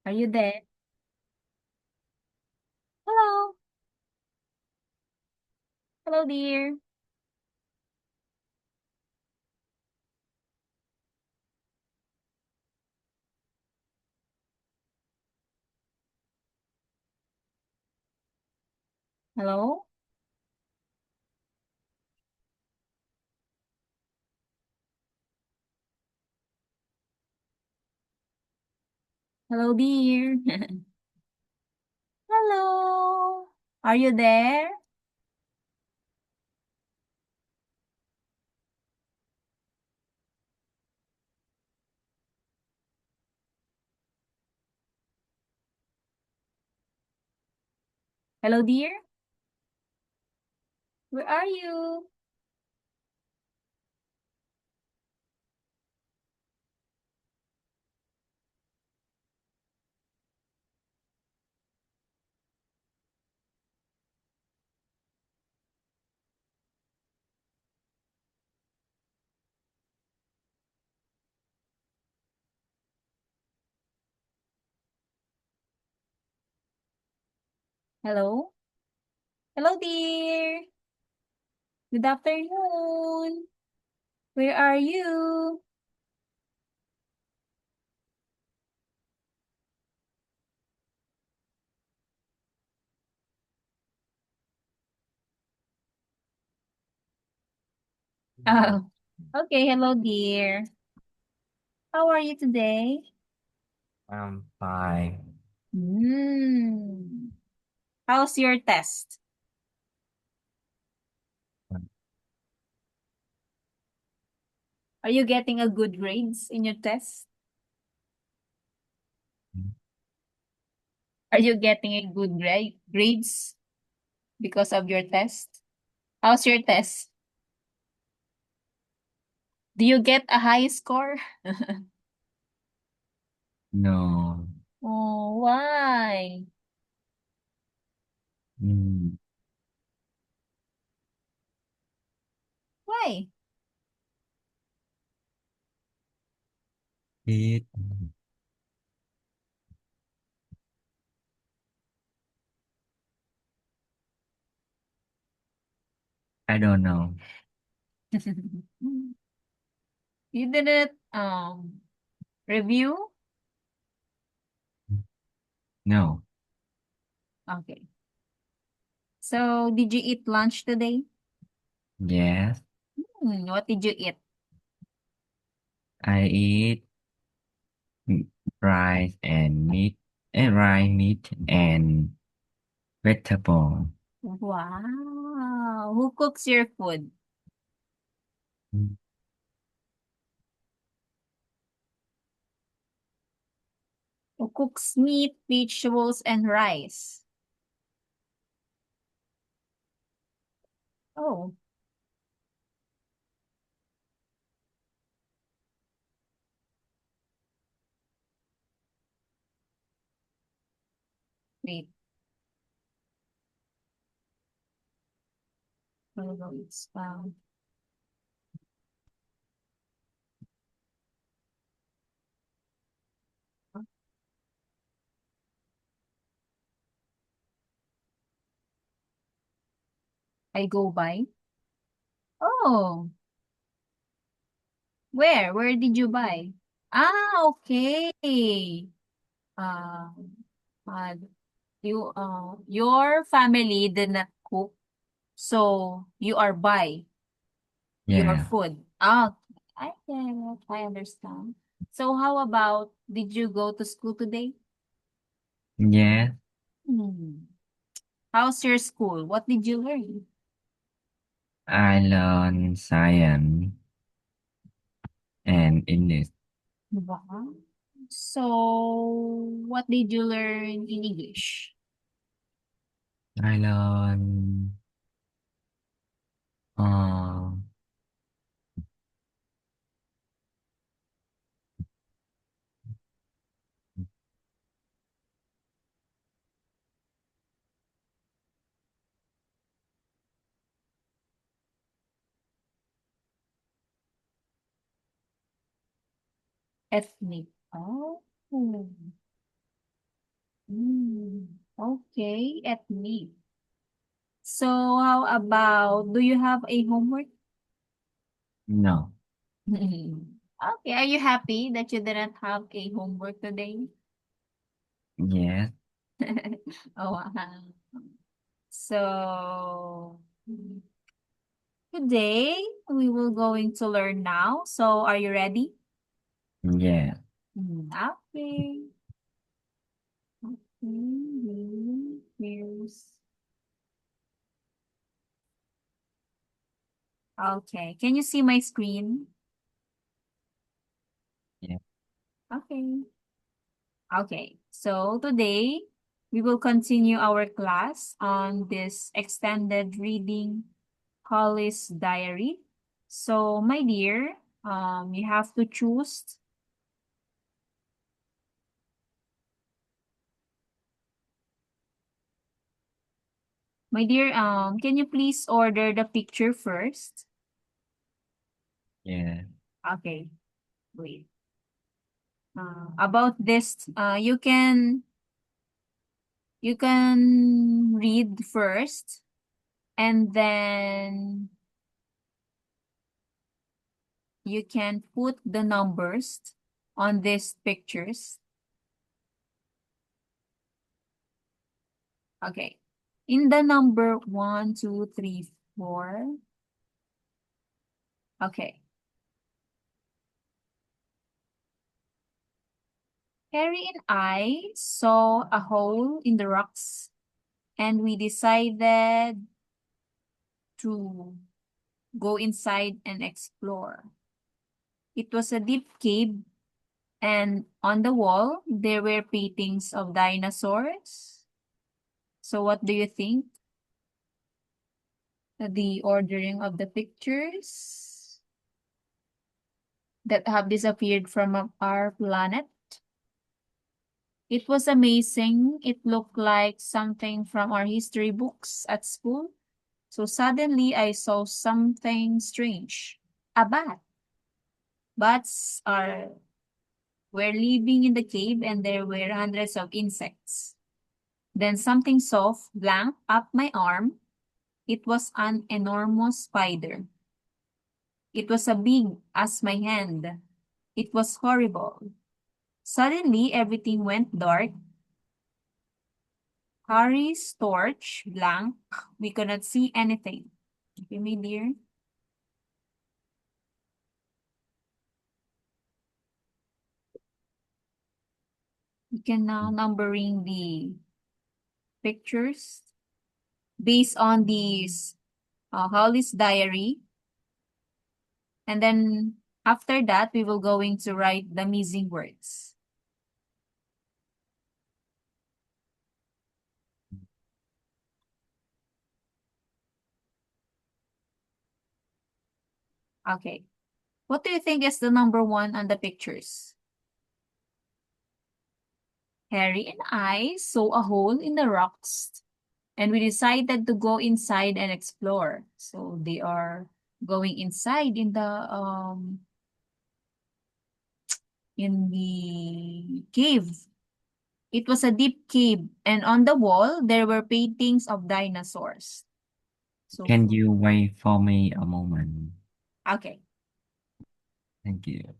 Are you there? Hello. Hello, dear. Hello? Hello, dear. Hello. Are you there? Hello, dear. Where are you? Hello? Hello, dear. Good afternoon. Where are you? Oh, okay. Hello, dear. How are you today? I'm fine. Hmm. How's your test? Are you getting a good grades in your test? Are you getting a good grades because of your test? How's your test? Do you get a high score? No. Oh, why? Mm, Why? it, I don't know. You didn't review? No. Okay. So, did you eat lunch today? Yes, What did you eat? I eat m- rice and meat, rice, meat, and vegetable. Wow. Who cooks your food? Mm, Who cooks meat, vegetables, and rice? Oh, wait. Oh, it's I go by. Oh, where? Where did you buy? Ah, okay. Um, uh, your family did not cook, so you are buy your Yeah. food. Ah, I get it. I understand. So how about did you go to school today? Yes, Hmm. How's your school? What did you learn? I learn science and English. Wow. So what did you learn in English? I learn uh, Ethnic. Oh. Okay, at me. So how about, do you have a homework? No. Okay, are you happy that you didn't have a homework today? Yes. Oh, so today we will going to learn now. So are you ready? Yeah. Okay. Here's okay. Can you see my screen? Yeah. Okay. Okay. So today we will continue our class on this extended reading Holly's diary. So my dear, you have to choose. My dear, can you please order the picture first? Yeah. Okay, wait. About this, you can read first, and then you can put the numbers on these pictures. Okay. In the number one, two, three, four. Okay. Harry and I saw a hole in the rocks and we decided to go inside and explore. It was a deep cave, and on the wall there were paintings of dinosaurs. So what do you think? The ordering of the pictures that have disappeared from our planet. It was amazing. It looked like something from our history books at school. So suddenly I saw something strange. A bat. Bats are were living in the cave and there were hundreds of insects. Then something soft blanked up my arm. It was an enormous spider. It was as big as my hand. It was horrible. Suddenly everything went dark. Harry's torch blank. We could not see anything. Okay, my dear. We can now numbering the pictures based on this Holly's diary. And then after that, we will going to write the missing words. Okay. What do you think is the number one on the pictures? Harry and I saw a hole in the rocks and we decided to go inside and explore. So they are going inside in the cave. It was a deep cave, and on the wall there were paintings of dinosaurs. So, Can you wait for me a moment? okay. Thank you.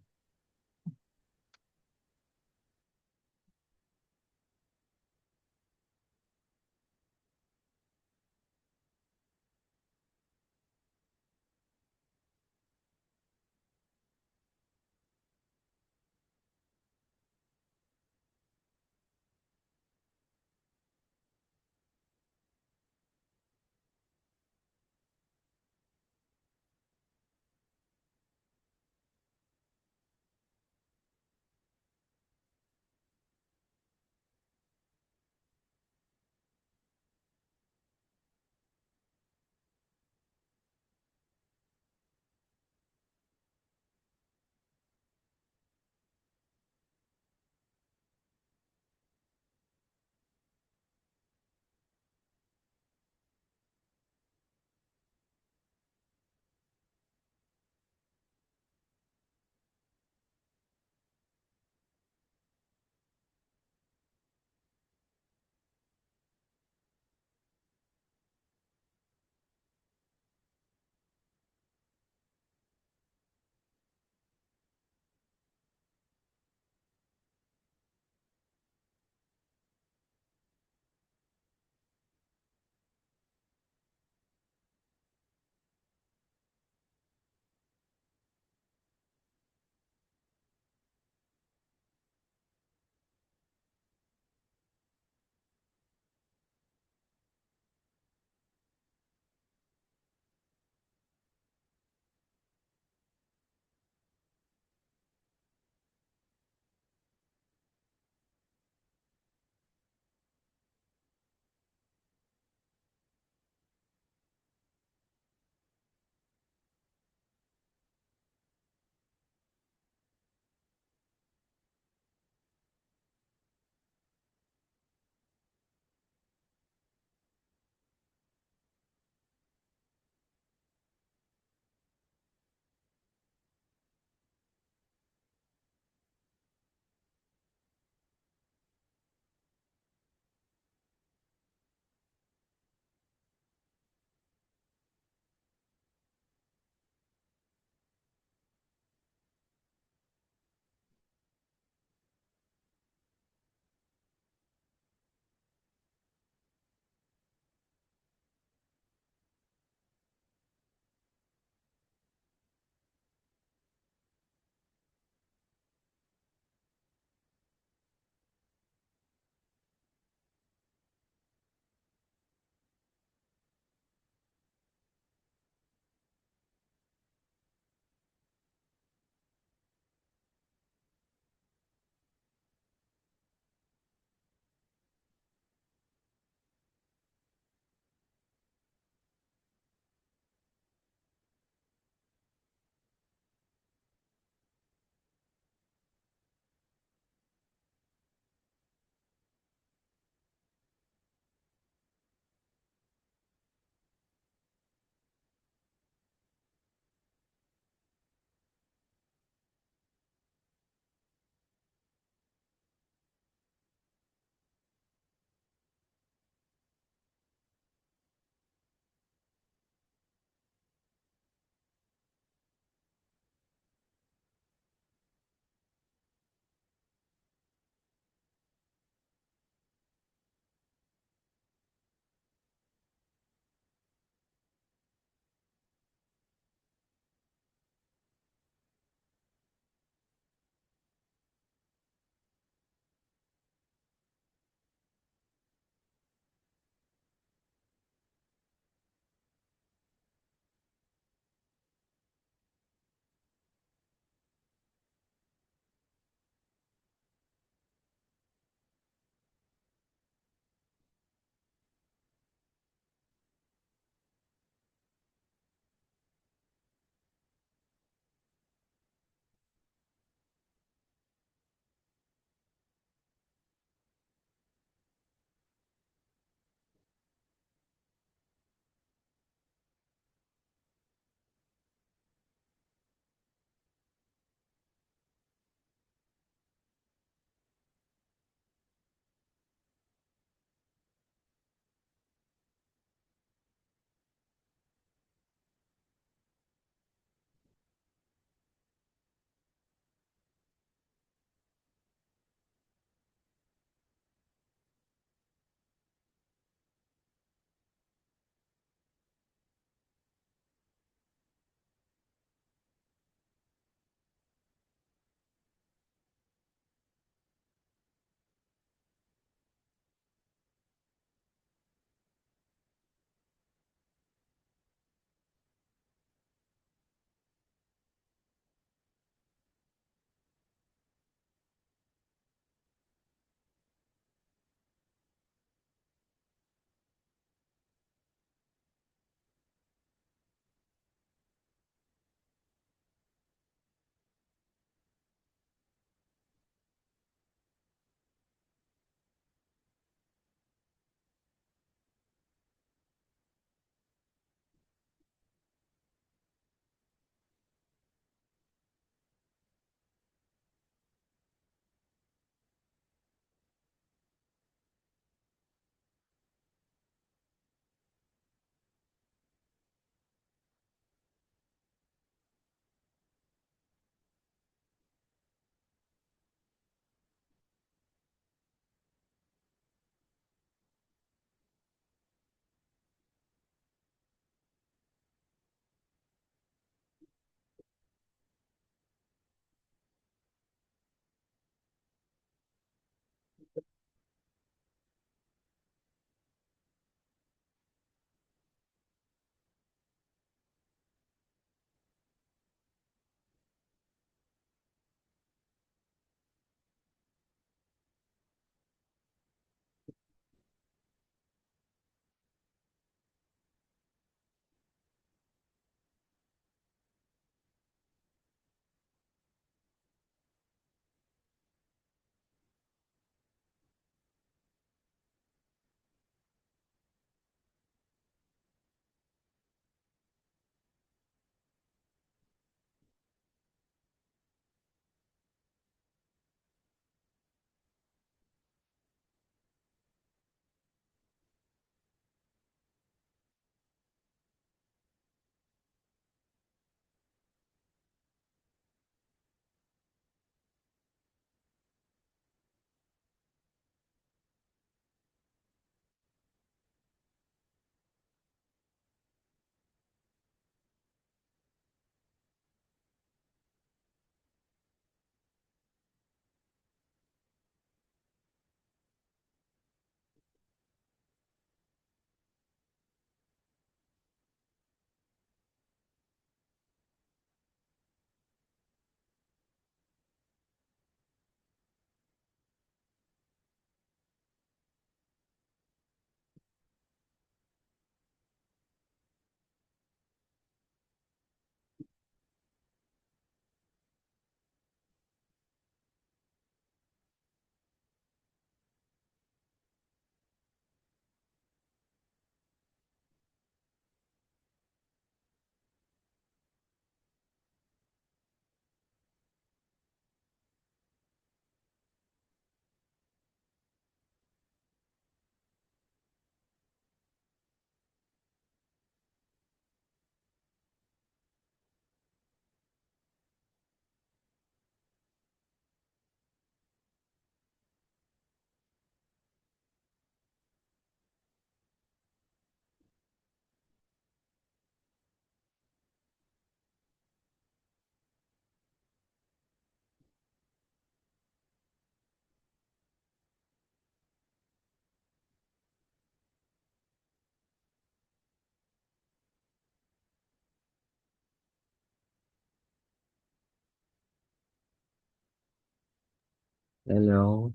Hello.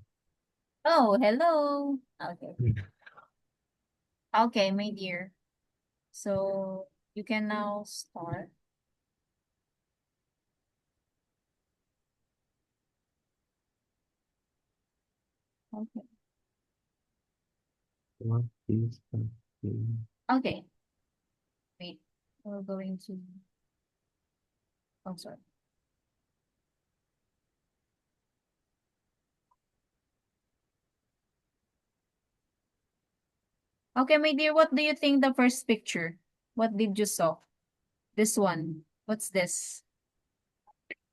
Oh, hello. Okay. Okay, my dear. So you can now start. Okay. What is something? Okay. Wait. We're going to. Oh, sorry. Okay, my dear. What do you think the first picture? What did you saw? This one. What's this?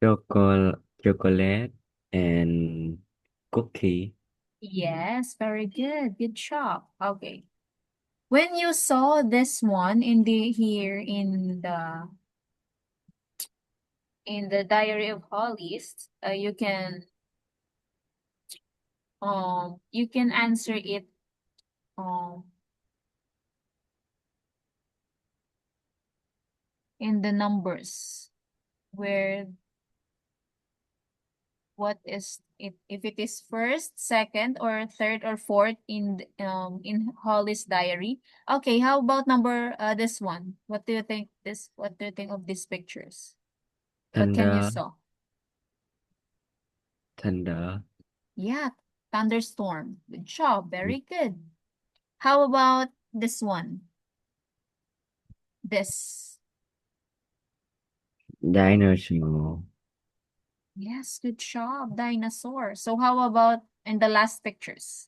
Chocolate and cookie. Yes, very good. Good job. Okay. When you saw this one in the here in the Diary of Hollis, you can answer it um in the numbers where what is it, if it is first, second, or third or fourth in Holly's diary. Okay, how about number this one? What do you think of these pictures? What can you Thunder. saw? Thunder. Yeah, thunderstorm. Good job. Very good. How about this one? This. Dinosaur. Yes, good job. Dinosaur. So how about in the last pictures?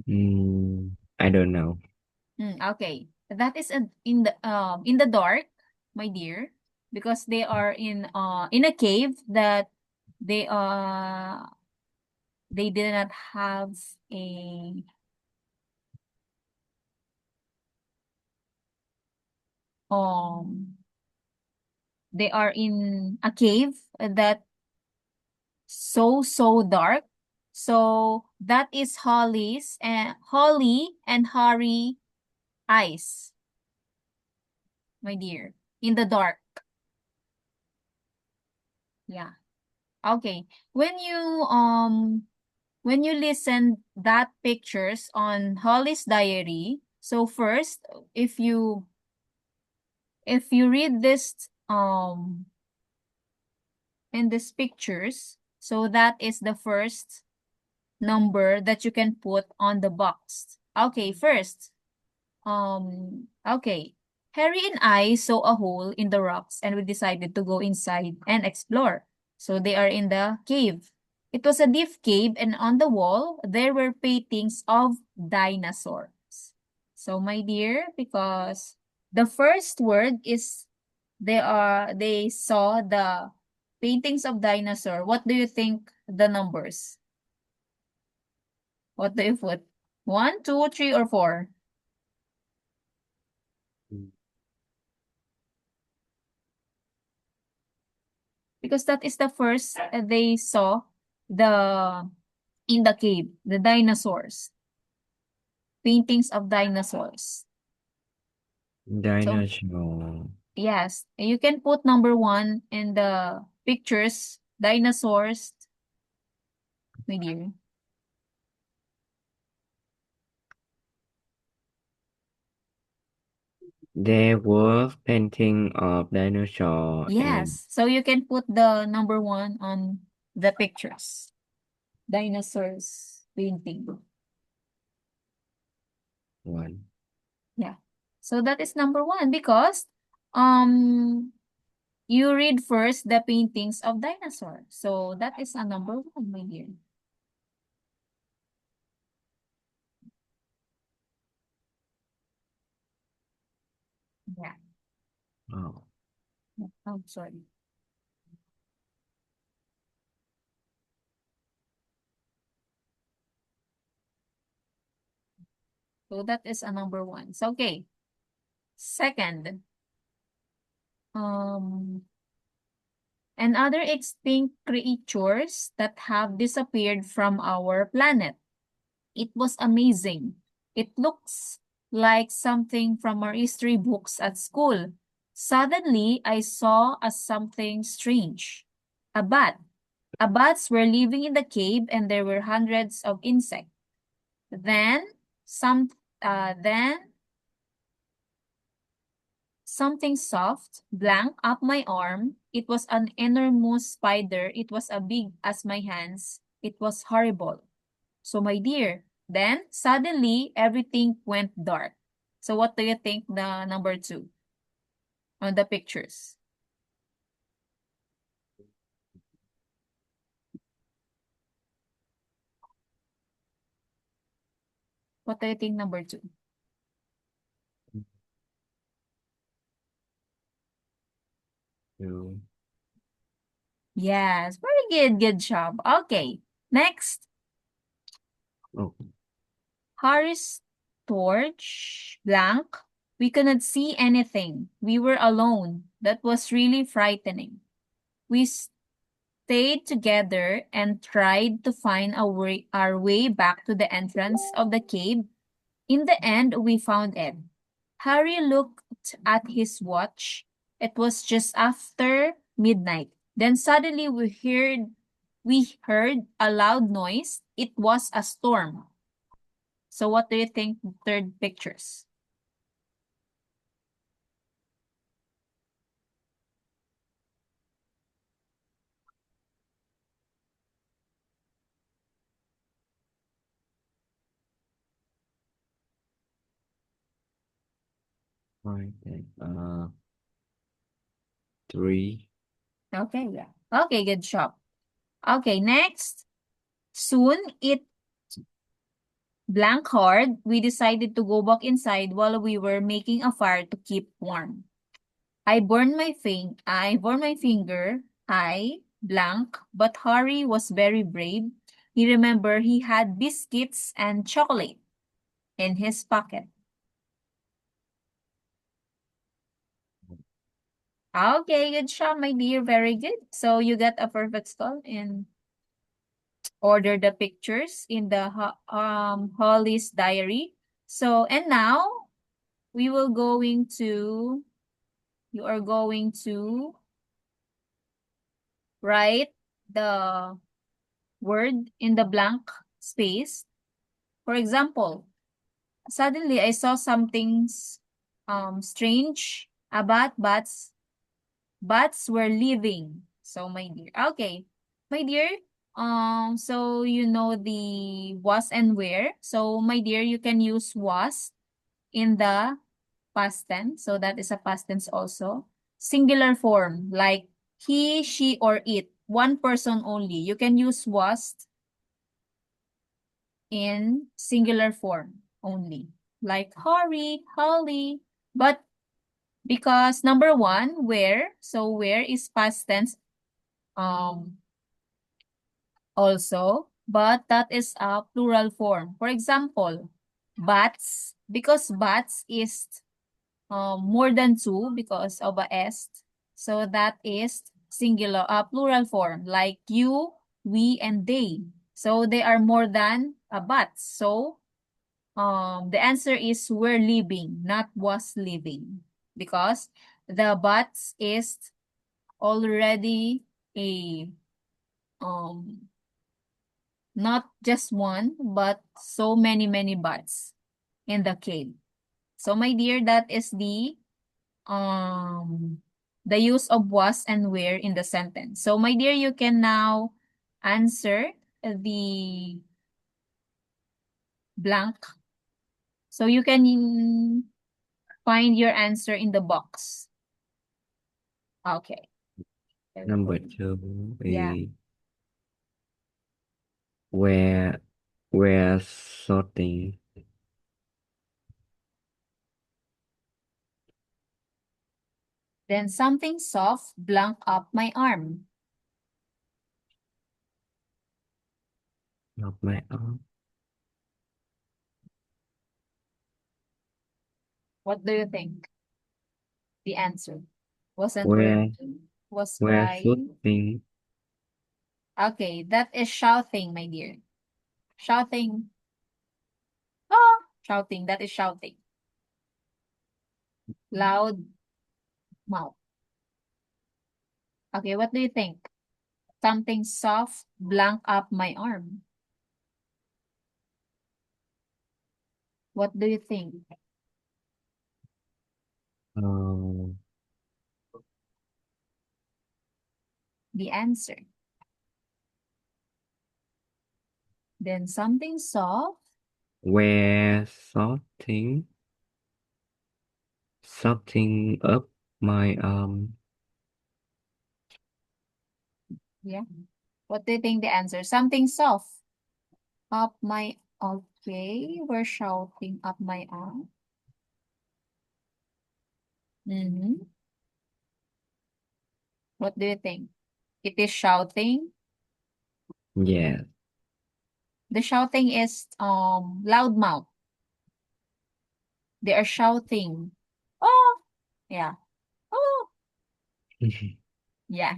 I don't know. Okay. That is in the dark, my dear, because they are in a cave that they uh they did not have a um they are in a cave that so dark. So that is Holly and Harry eyes, my dear, in the dark. Yeah. Okay. When you listen that pictures on Holly's diary, so first, if you read this in these pictures, so that is the first number that you can put on the box. Okay, first, okay. Harry and I saw a hole in the rocks and we decided to go inside and explore. So they are in the cave. It was a deep cave and on the wall there were paintings of dinosaurs. So my dear, because the first word is they saw the paintings of dinosaur. What do you think the numbers? What do you put? 1, 2, 3, or 4? Because that is the first they saw the in the cave, the dinosaurs, paintings of dinosaurs. So Dinosaur. yes, you can put number 1 in the pictures, dinosaurs, my dear. There was painting of dinosaur and Yes, so you can put the number 1 on the pictures, dinosaurs painting. one. Yeah, so that is number 1 because um you read first the paintings of dinosaurs. So that is a number 1, my dear. Yeah. Oh. Oh, sorry. So that is a number 1. So okay. Second, um, and other extinct creatures that have disappeared from our planet. It was amazing. It looks like something from our history books at school. Suddenly, I saw something strange. A bat. Bats were living in the cave and there were hundreds of insects. Then something soft, blank up my arm. It was an enormous spider. It was as big as my hands. It was horrible. So my dear, then suddenly everything went dark. So what do you think the number 2 on the pictures? What do you think number 2? Two. Yes, very good. Good job. Okay, next. Oh, Harry's torch, blank. We could not see anything. We were alone. That was really frightening. We stayed together and tried to find our way back to the entrance of the cave. In the end, we found it. Harry looked at his watch. It was just after midnight. Then suddenly we heard a loud noise. It was a storm. So what do you think the third pictures? right. Three. Okay, yeah. Okay, good job. Okay, next. Soon it blank hard. We decided to go back inside while we were making a fire to keep warm. I burned my finger. I blank, but Harry was very brave. He remembered he had biscuits and chocolate in his pocket. Okay, good job, my dear. Very good. So you got a perfect score and order the pictures in the Holly's diary. So and now we will going to you are going to write the word in the blank space. For example, suddenly I saw something strange about bats. Bats were living. So my dear. Okay. My dear, so you know the was and where. So my dear, you can use was in the past tense. So that is a past tense also. Singular form like he, she, or it. One person only. You can use was in singular form only. Like Harry, Holly. But because number 1, where. So where is past tense also. But that is a plural form. For example, bats. Because bats is more than 2 because of a est. So that is singular, plural form like you, we, and they. So they are more than a bats. So the answer is were living, not was living, because the bats is already a not just one but so many bats in the cave. So my dear, that is the use of was and where in the sentence. So my dear, you can now answer the blank. So you can find your answer in the box. Okay. Number 2 Yeah. is where sorting. Then something soft blank up my arm. Not my arm. What do you think? The answer wasn't Where working. Was where crying. sorting. Okay, that is shouting, my dear. Shouting. Oh, shouting. That is shouting. Loud mouth. Okay, what do you think? Something soft blank up my arm. What do you think? The answer. Then something soft. Where something up my Yeah. What do you think the answer? Something soft. Up my, okay, we're shouting up my arm. What do you think? It is shouting. yes. The shouting is loud mouth. They are shouting. Oh, yeah. Oh, yeah.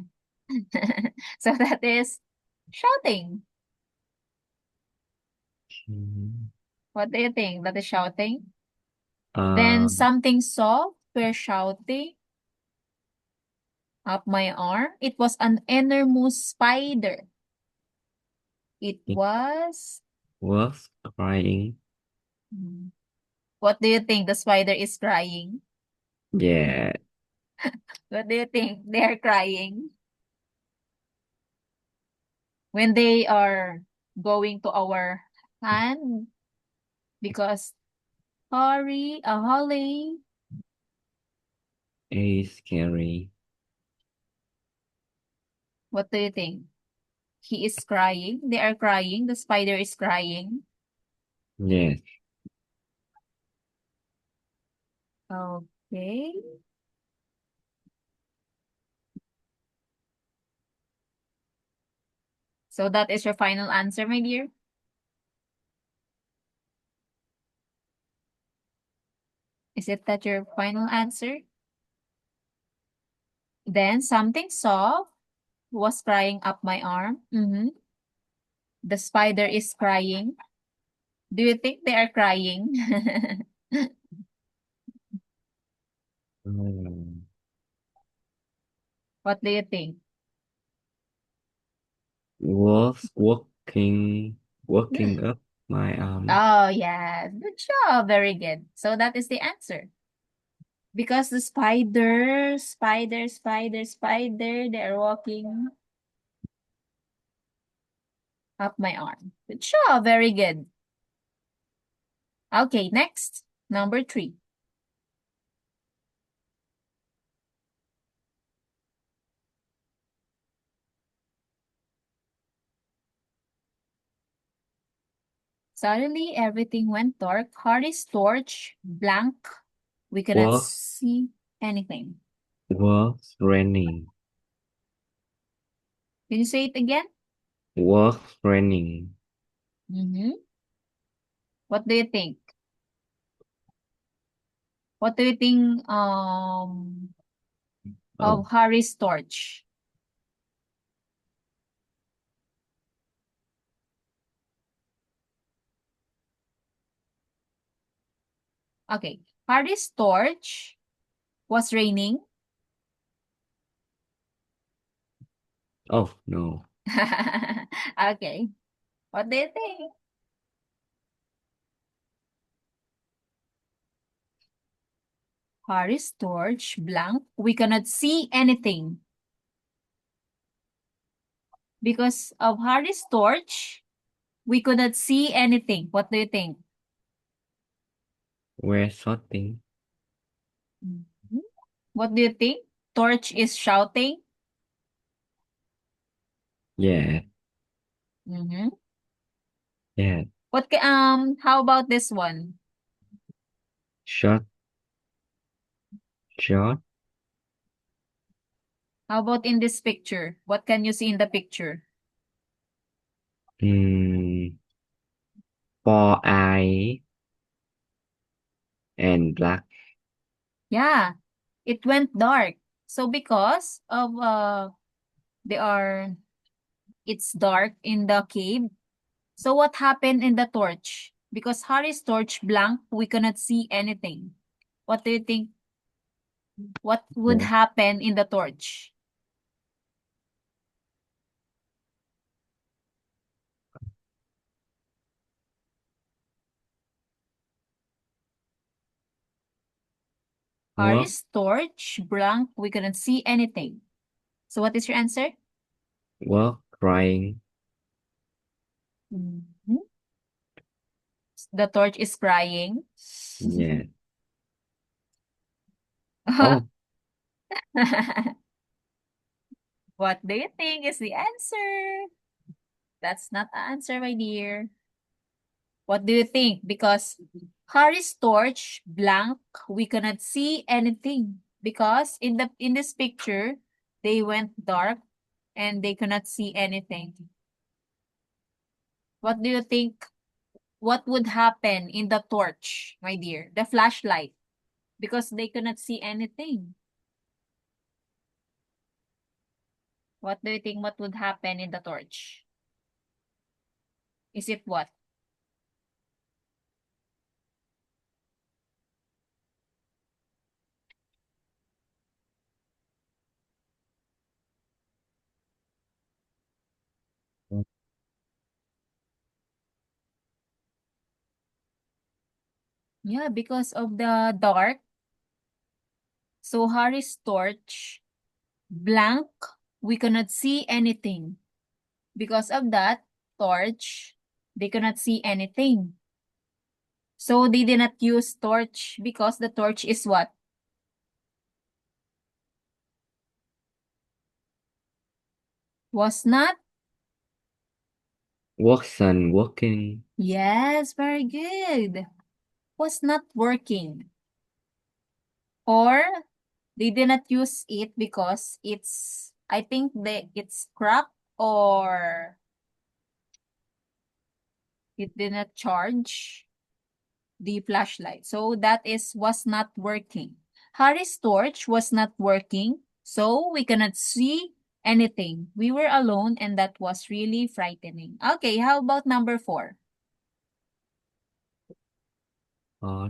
So that is shouting. What do you think? That is shouting? Then Um, something soft, we're shouting up my arm. It was an enormous spider. It it was. was crying. What do you think? The spider is crying. Yeah. What do you think? They are crying when they are going to our hand because Holly. It's scary. What do you think? He is crying. They are crying. The spider is crying. Yes. Okay. So that is your final answer, my dear? Is it that your final answer? Then something soft was crying up my arm. The spider is crying. Do you think they are crying? Um, What do you think? was working up my arm. Oh, yeah. Good job. Very good. So that is the answer. Because the spider, they are walking up my arm. Good job. Very good. Okay, next. Number 3. Suddenly, everything went dark. Hardy's torch, blank. We cannot Was see anything. was raining. Can you say it again? Was raining. What do you think? What do you think Oh, of Harry's torch? Okay. Harry's torch was raining. oh no. Okay. What do you think? Harry's torch, blank. We cannot see anything. Because of Harry's torch, we could not see anything. What do you think? Were shouting. Mhm. What do you think? Torch is shouting. Yeah. Mm-hmm. Yeah. How about this one? Shot. Shot. How about in this picture? What can you see in the picture? For eye and black. Yeah, it went dark. So because of they are it's dark in the cave. So what happened in the torch? Because Harry's torch blank, we cannot see anything. What do you think? What would Was happen in the torch? Work, Harry's torch, blank, we couldn't see anything. So what is your answer? work, crying. Mhm. The torch is crying. Yeah. Oh, What do you think is the answer? That's not the answer, my dear. What do you think? Because Harry's torch, blank, we cannot see anything. Because in this picture, they went dark and they cannot see anything. What do you think? What would happen in the torch, my dear? The flashlight. Because they cannot see anything. What do you think what would happen in the torch? Is it what? Yeah, because of the dark. So Harry's torch, blank, we cannot see anything. Because of that torch, they cannot see anything. So they did not use torch because the torch is what? Was not? wasn't working. Yes, very good. Was not working. Or they did not use it because I think it's cracked or it did not charge the flashlight. So that is was not working. Harry's torch was not working, so we cannot see anything. We were alone and that was really frightening. Okay, how about number 4? Uh,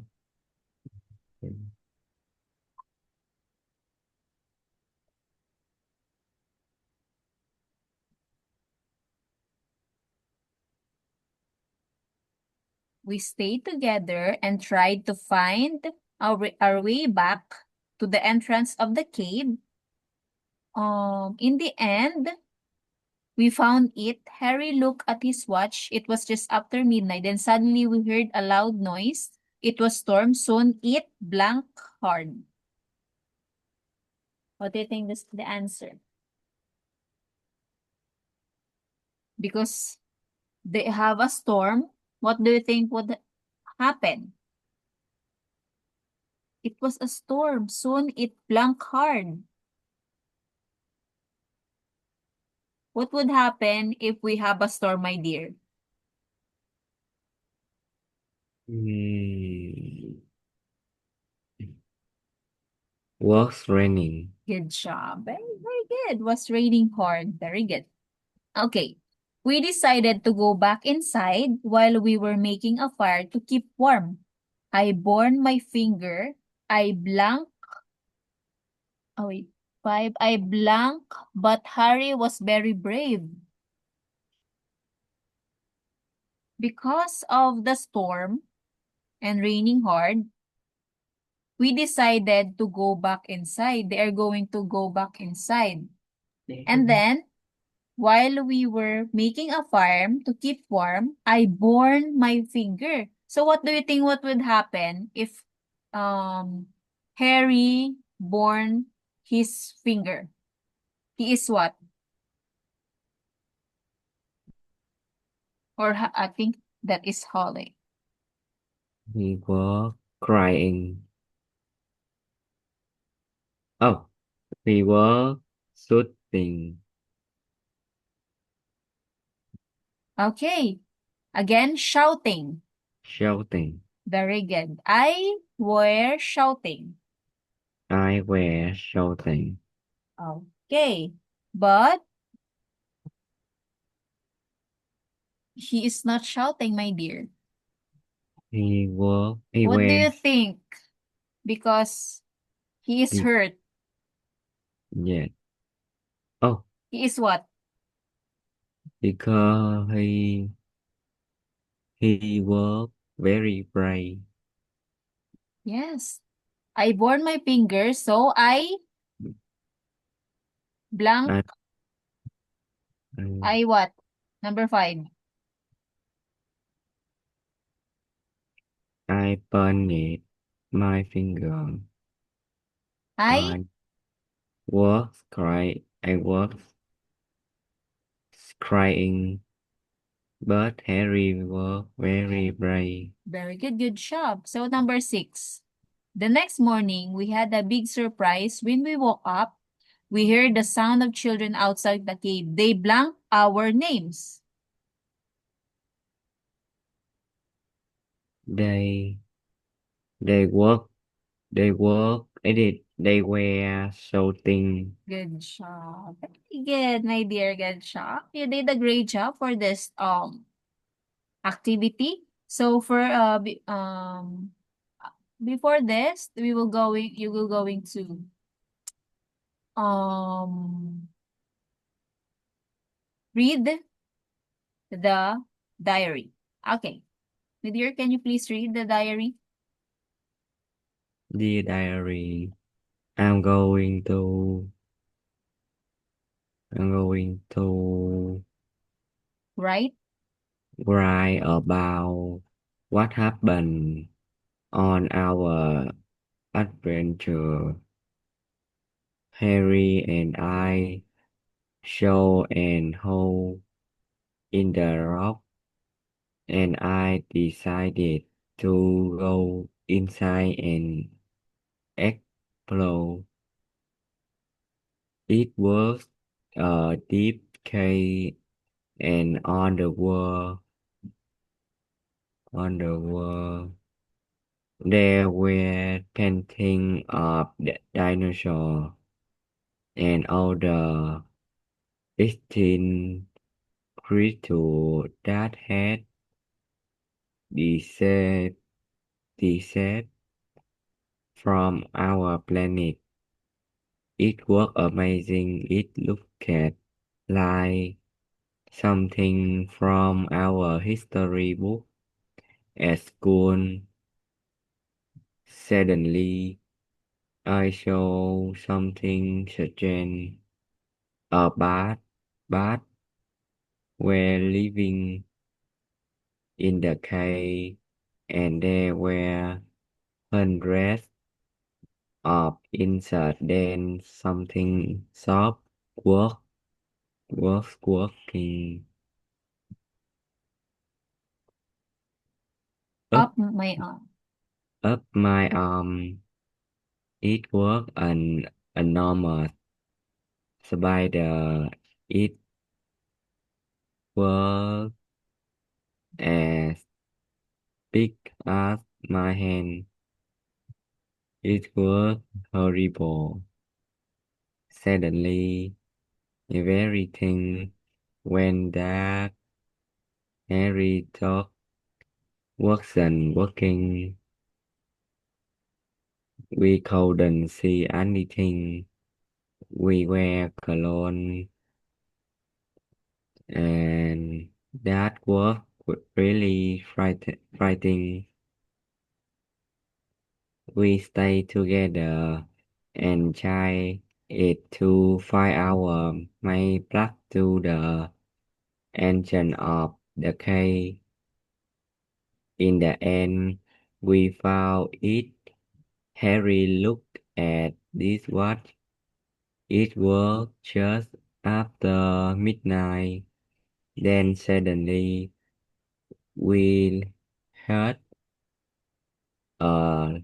We stayed together and tried to find our way back to the entrance of the cave. In the end, we found it. Harry looked at his watch. It was just after midnight. Then suddenly we heard a loud noise. It was storm. Soon it blank hard. What do you think is the answer? Because they have a storm. What do you think would happen? It was a storm. Soon it blank hard. What would happen if we have a storm, my dear? mm, was raining. Good job. Very, very good. Was raining hard. Very good. Okay. We decided to go back inside while we were making a fire to keep warm. I burned my finger. I blank. Oh wait. 5. I blank, but Harry was very brave. Because of the storm and raining hard, we decided to go back inside. They are going to go back inside. And then while we were making a farm to keep warm, I burned my finger. So what do you think what would happen if Harry burned his finger? He is what? Or I think that is Holly. He was crying. Oh, he was shooting, Okay. Again, shouting. shouting. Very good. I were shouting. I was shouting. Okay. But he is not shouting, my dear. He What do you was, think? Because he is be- hurt. yeah. Oh, He is what? because he was very brave. Yes. I burned my fingers, so I blank. I I, I what? Number 5. I burned my finger. I I was crying, but Harry was very brave. very good, good job. So number 6. The next morning, we had a big surprise. When we woke up, we heard the sound of children outside the cave. They blank our names. They they work they were shouting. Good job. Very good, my dear. Good job. You did a great job for this activity. So for before this, you will going to um read the diary. Okay. My dear, can you please read the diary? Dear diary, I'm going to I'm going to Right? write about what happened on our adventure. Harry and I show and hole in the rock, and I decided to go inside and explore. It was a deep cave, and on the wall there were paintings of the dinosaur and other extinct creatures that had descended descended from our planet. It was amazing. It looked like something from our history book at school. Suddenly, I saw something strange. A bat were living in the cave, and there were hundreds of insects. Then something soft was walking up Up my arm. up my arm. It was an enormous spider. It was as big as my hand. It was horrible. Suddenly, everything went dark. Harry thought wasn't working. We couldn't see anything. We were alone, and that was really frightening. We stayed together and tried it to find our way back to the entrance of the cave. In the end, we found it. Harry looked at this watch. It was just after midnight. Then suddenly we heard a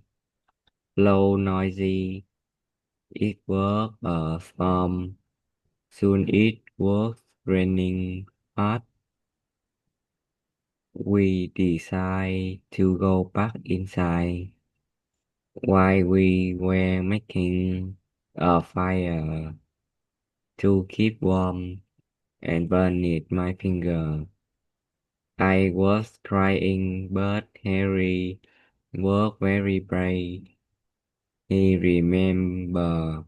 low noisy. It was a storm. Soon it was raining hard. We decided to go back inside. While we were making a fire to keep warm and burned my finger. I was crying, but Harry was very brave. He remembered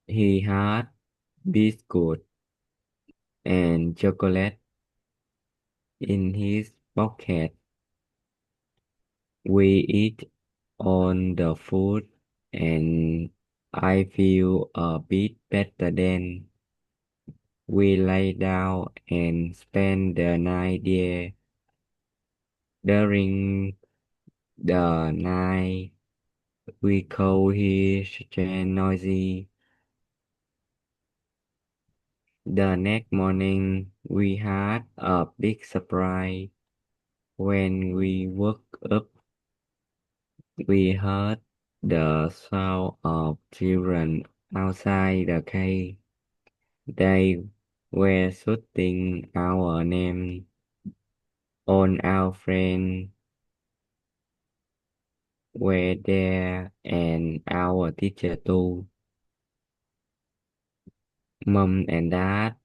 he had biscuit and chocolate in his pocket. We ate on the food and I feel a bit better then. We lay down and spend the night there. During the night, we could hear strange noisy. The next morning, we had a big surprise. When we woke up, we heard the sound of children outside the cave. They were shouting our name on our friend were there and our teacher too. Mom and dad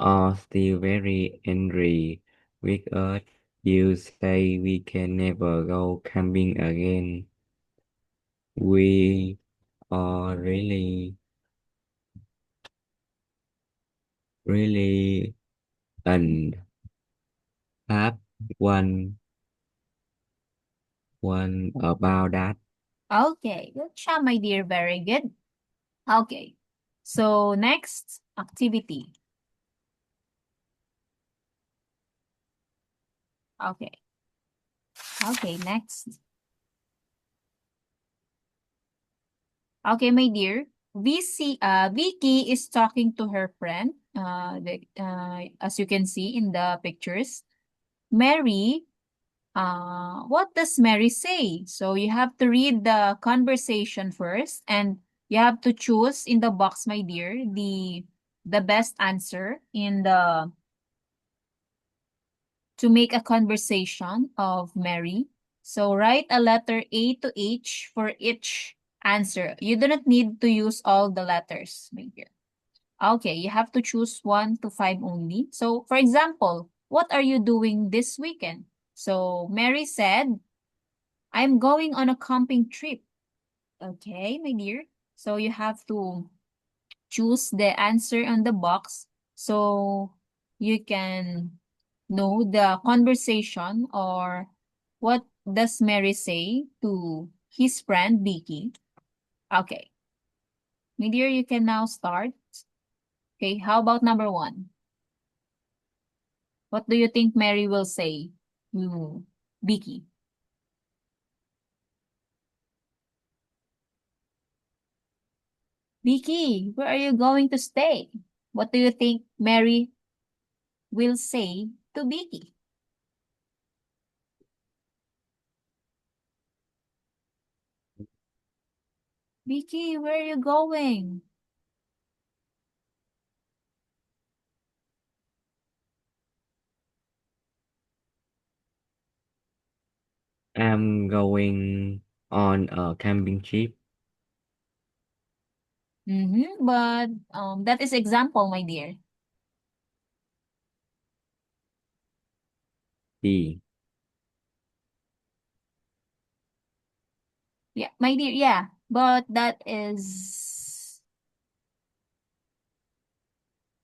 are still very angry with us. You say we can never go camping again. We are really and have one about that. Okay, good job, my dear. Very good. Okay. So next activity. Okay. Okay, next. Okay, my dear. Vicky is talking to her friend. As you can see in the pictures. Mary, what does Mary say? So you have to read the conversation first, and you have to choose in the box, my dear, the best answer in the to make a conversation of Mary. So write a letter A to H for each answer. You do not need to use all the letters, my dear. Okay, you have to choose 1 to 5 only. So, for example, what are you doing this weekend? So, Mary said, I'm going on a camping trip. Okay, my dear. So, you have to choose the answer on the box so you can know the conversation or what does Mary say to his friend Vicky. Okay, my dear, you can now start. Okay, how about number 1? What do you think Mary will say to Vicky? Vicky, where are you going to stay? What do you think Mary will say to Vicky? Vicky, where are you going? I'm going on a camping trip. But that is example, my dear. B. Yeah, my dear, yeah. But that is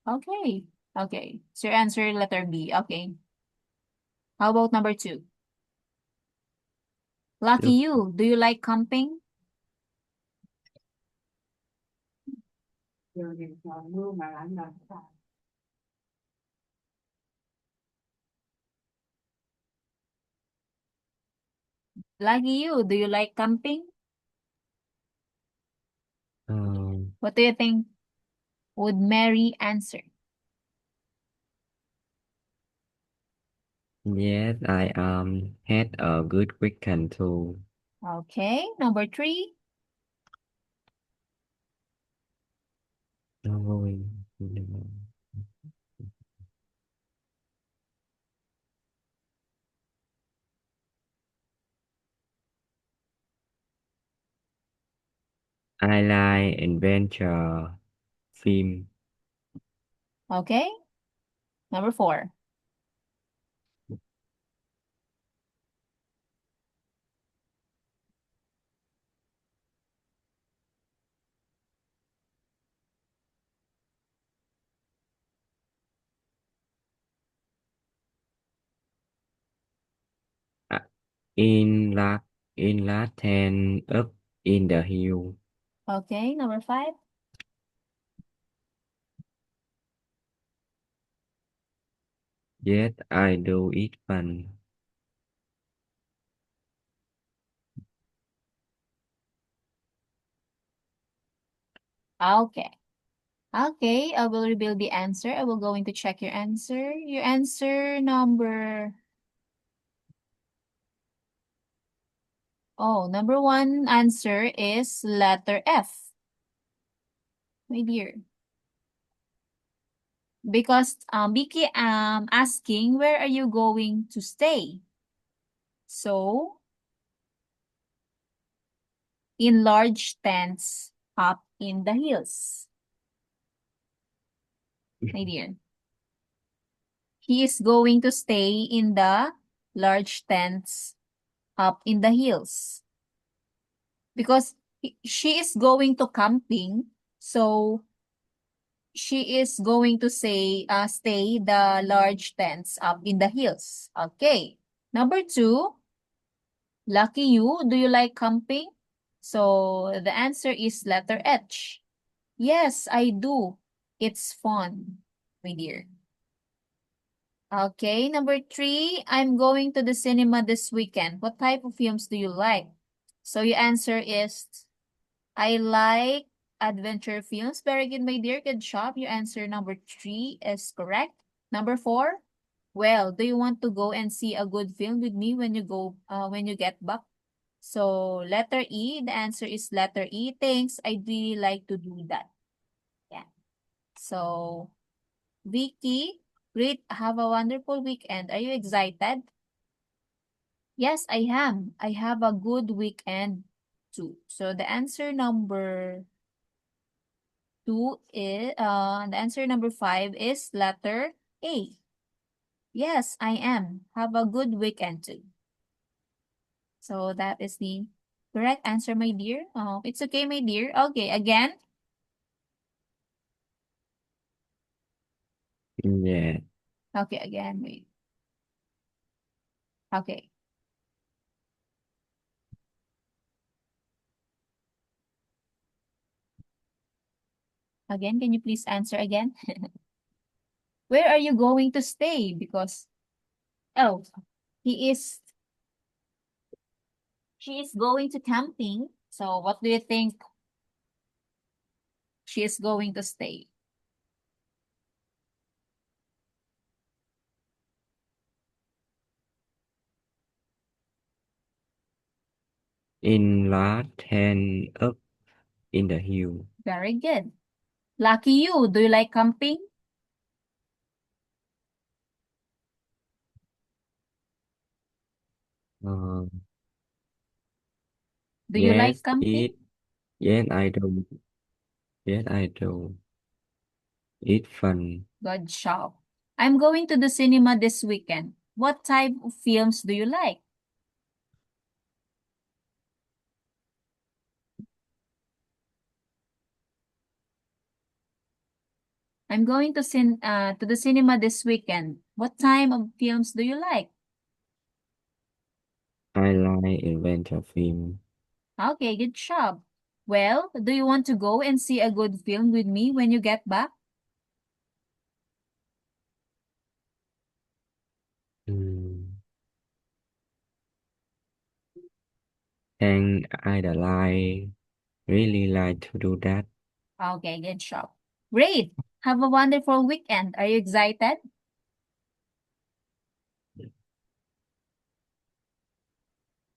okay. Okay. So your answer letter B. Okay. How about number 2? Lucky Look, you. Do you like camping? Lucky you. Do you like camping? um, What do you think would Mary answer? yes, I had a good weekend too. Okay. Number 3. Going, I like adventure film. Okay. Number 4. Uh, In luck In Latin, up in the hill. Okay, number 5. Yes, I do. It's fun. Okay. Okay, I will reveal the answer. I will going to check your answer. Your answer number... Oh, number 1 answer is letter F, my dear. Because Vicky asking, where are you going to stay? So, in large tents up in the hills, my dear. He is going to stay in the large tents up in the hills. Because she is going to camping, so she is going to stay the large tents up in the hills. Okay. Number 2, lucky you, do you like camping? So the answer is letter H. Yes, I do. It's fun, my dear. Okay, number 3, I'm going to the cinema this weekend. What type of films do you like? So your answer is, I like adventure films. Very good, my dear. Good job. Your answer number 3 is correct. Number 4, well, do you want to go and see a good film with me when you get back? So letter E, the answer is letter E. Thanks. I'd really like to do that. Yeah. So Vicky, great. Have a wonderful weekend. Are you excited? Yes, I am. I have a good weekend too. So the answer number 5 is letter A. Yes, I am. Have a good weekend too. So that is the correct answer, my dear. It's okay, my dear. Okay, again. Yeah. Okay, again. Wait. Okay. Again, can you please answer again? Where are you going to stay? Because, oh, he is, she is going to camping. So what do you think she is going to stay? In Latin, up in the hill. Very good. Lucky you. Do you like camping? Uh, Do you like yes, camping? it. Yes, I do. Yes, I do. It's fun. Good job. I'm going to the cinema this weekend. What type of films do you like? I'm going to the cinema this weekend. What type of films do you like? I like adventure film. Okay, good job. Well, do you want to go and see a good film with me when you get back? Mm. And really like to do that. Okay, good job. Great. Have a wonderful weekend. Are you excited?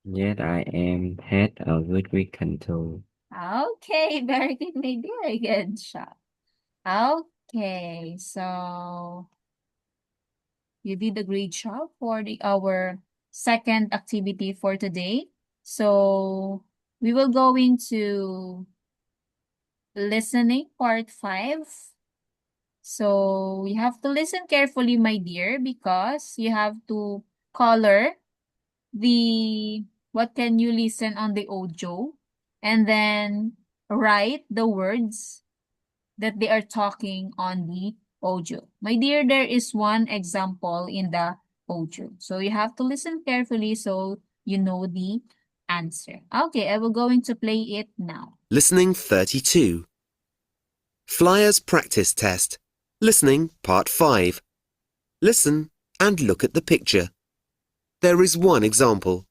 Yes, I am. Had a good weekend too. Okay, very good, my dear. Good job. Okay, so you did a great job for our second activity for today. So we will go into listening part 5. So you have to listen carefully, my dear, because you have to color the what can you listen on the audio and then write the words that they are talking on the audio. My dear, there is one example in the audio. So you have to listen carefully so you know the answer. Okay, I will going to play it now. Listening 32. Flyers practice test. Listening part 5. Listen and look at the picture. There is one example.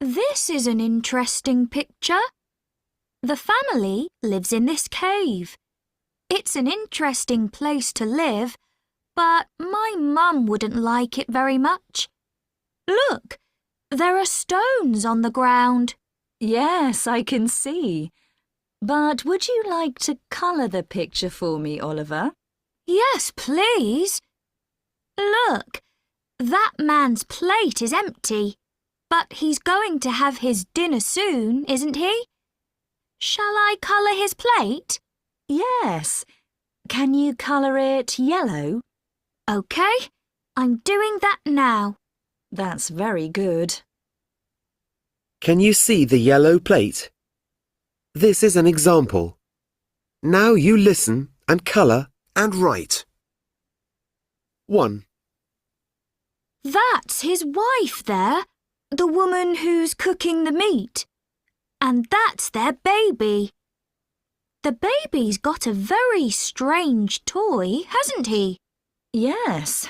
This is an interesting picture. The family lives in this cave. It's an interesting place to live, but my mum wouldn't like it very much. Look, there are stones on the ground. Yes, I can see. But would you like to colour the picture for me, Oliver? Yes, please. Look, that man's plate is empty, but he's going to have his dinner soon, isn't he? Shall I colour his plate? Yes. Can you colour it yellow? OK, I'm doing that now. That's very good. Can you see the yellow plate? This is an example. Now you listen and colour and write. 1. That's his wife there, the woman who's cooking the meat. And that's their baby. The baby's got a very strange toy, hasn't he? Yes.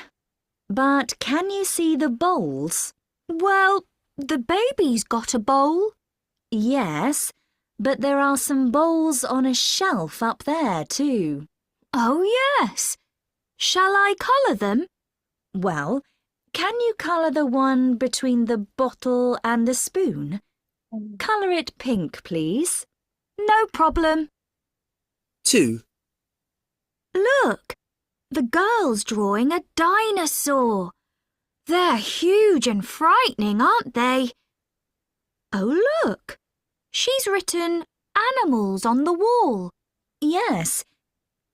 But can you see the bowls? Well, the baby's got a bowl. Yes, but there are some bowls on a shelf up there too. Oh, yes. Shall I colour them? Well, can you colour the one between the bottle and the spoon? Colour it pink, please. No problem. 2. Look, the girl's drawing a dinosaur. They're huge and frightening, aren't they? Oh, look, she's written animals on the wall. Yes.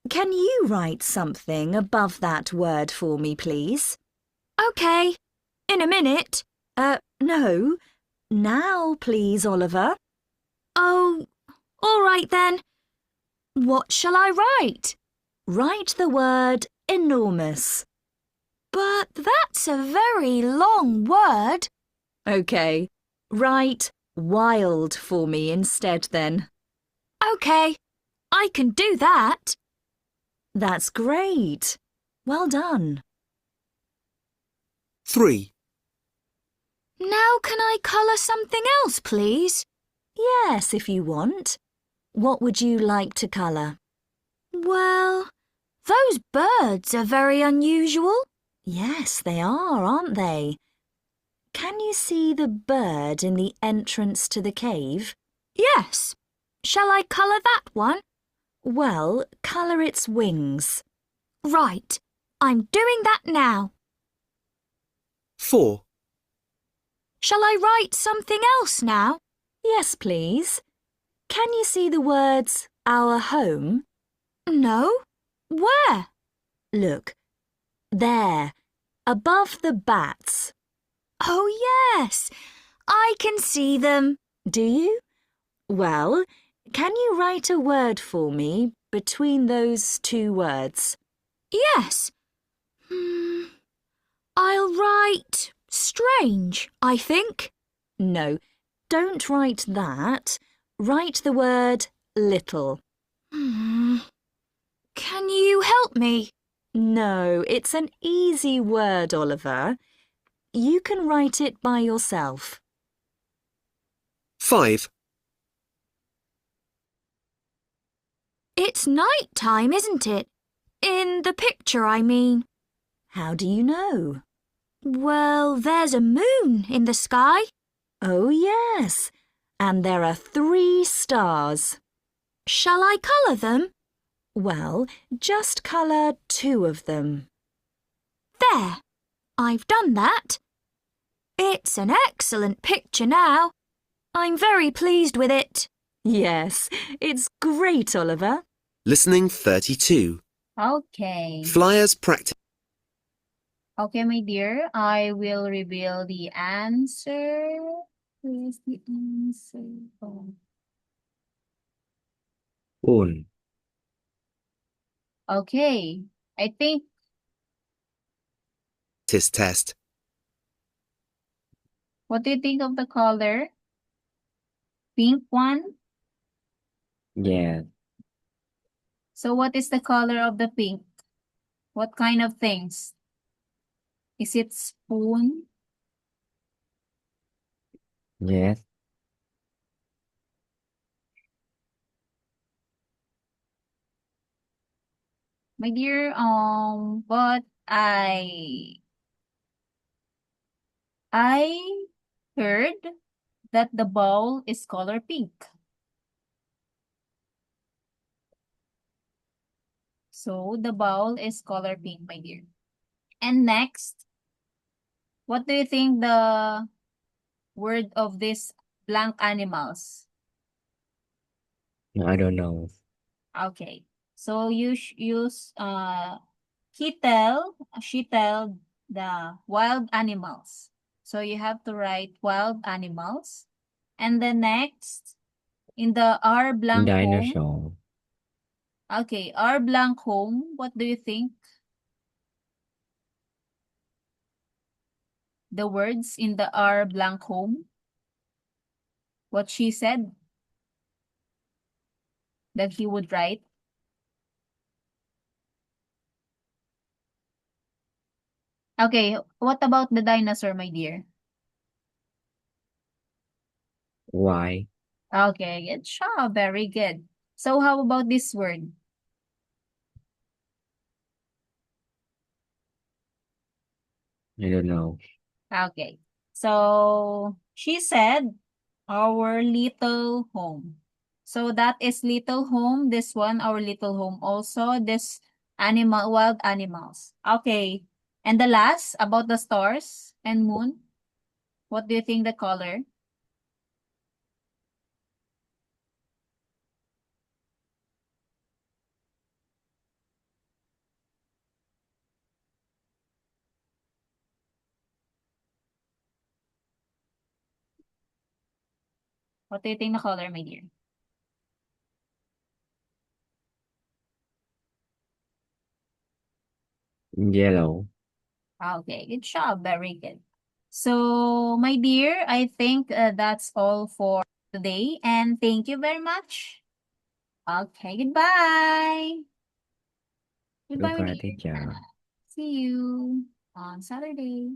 Can you write something above that word for me, please? OK, in a minute. No. Now, please, Oliver. Oh, all right then. What shall I write? Write the word enormous. But that's a very long word. OK. Write wild for me instead then. OK, I can do that. That's great. Well done. 3. Now can I colour something else, please? Yes, if you want. What would you like to colour? Well, those birds are very unusual. Yes, they are, aren't they? Can you see the bird in the entrance to the cave? Yes. Shall I colour that one? Well, colour its wings. Right. I'm doing that now. 4. Shall I write something else now? Yes, please. Can you see the words our home? No. Where? Look. There. Above the bats. Oh, yes. I can see them. Do you? Well, can you write a word for me between those two words? Yes. I'll write strange, I think. No, don't write that. Write the word little. Can you help me? No, it's an easy word, Oliver. You can write it by yourself. 5. It's night time, isn't it? In the picture, I mean. How do you know? Well, there's a moon in the sky. Oh, yes. And there are 3 stars. Shall I colour them? Well, just colour 2 of them. There. I've done that. It's an excellent picture now. I'm very pleased with it. Yes, it's great, Oliver. Listening 32. Okay. Flyers practice. Okay, my dear, I will reveal the answer. Where's the answer? Oh. Un. Okay, I think Test. What do you think of the color? Pink one? Yes. So what is the color of the pink? What kind of things? Is it spoon? Yes. My dear, but I heard that the bowl is color pink. So the bowl is color pink, my dear. And next, what do you think the word of these blank animals? I don't know. Okay. So you use she tell the wild animals. So you have to write wild animals. And the next, in the R blank home. Dinosaur. Okay, R blank home, what do you think? The words in the R blank home? What she said that he would write? Okay, what about the dinosaur, my dear? Why? Okay, good job. Very good. So how about this word? I don't know. Okay. So she said our little home. So that is little home. This one, our little home. Also, this animal, wild animals. Okay. And the last, about the stars and moon. What do you think the color? What do you think the color, my dear? Yellow. Okay, good job. Very good. So, my dear, I think that's all for today. And thank you very much. Okay, goodbye. Goodbye, my Goodbye, dear. teacher. See you on Saturday.